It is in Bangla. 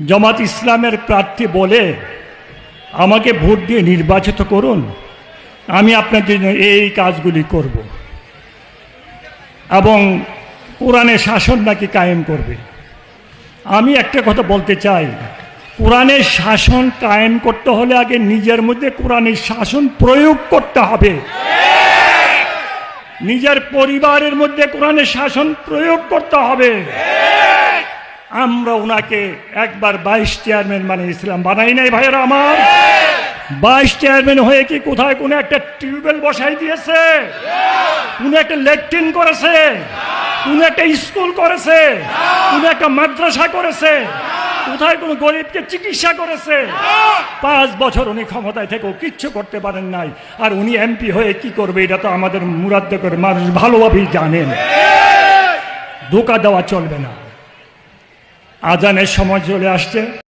জামাত ইসলামের প্রার্থী বলে আমাকে ভোট দিয়ে নির্বাচিত করুন, আমি আপনার জন্য এই কাজগুলি করব এবং কোরআনের শাসন নাকি কায়েম করবে। আমি একটা কথা বলতে চাই, কোরআনের শাসন কায়েম করতে হলে আগে নিজের মধ্যে কোরআনের শাসন প্রয়োগ করতে হবে, নিজের পরিবারের মধ্যে কোরআনের শাসন প্রয়োগ করতে হবে। আমরা ওনাকে একবার 22 চেয়ারম্যান বানিয়েছিলাম, বানাই নাই ভাইয়েরা আমার? 22 চেয়ারম্যান হয়ে কি কোথায় কোনো একটা টিউবওয়েল বসাই দিয়েছে? কোনো একটা ল্যাট্রিন করেছে? কোনো একটা স্কুল করেছে? কোনো একটা মাদ্রাসা করেছে? কোথায় কোনো গরিবকে চিকিৎসা করেছে? 5 বছর উনি ক্ষমতায় থেকেও কিচ্ছু করতে পারেন নাই। আর উনি এমপি হয়ে কি করবে এটা তো আমাদের মুরাদ্দ করে মানুষ ভালোভাবেই জানেন। ধোঁকা দেওয়া চলবে না। আজানের সময় চলে আসছে।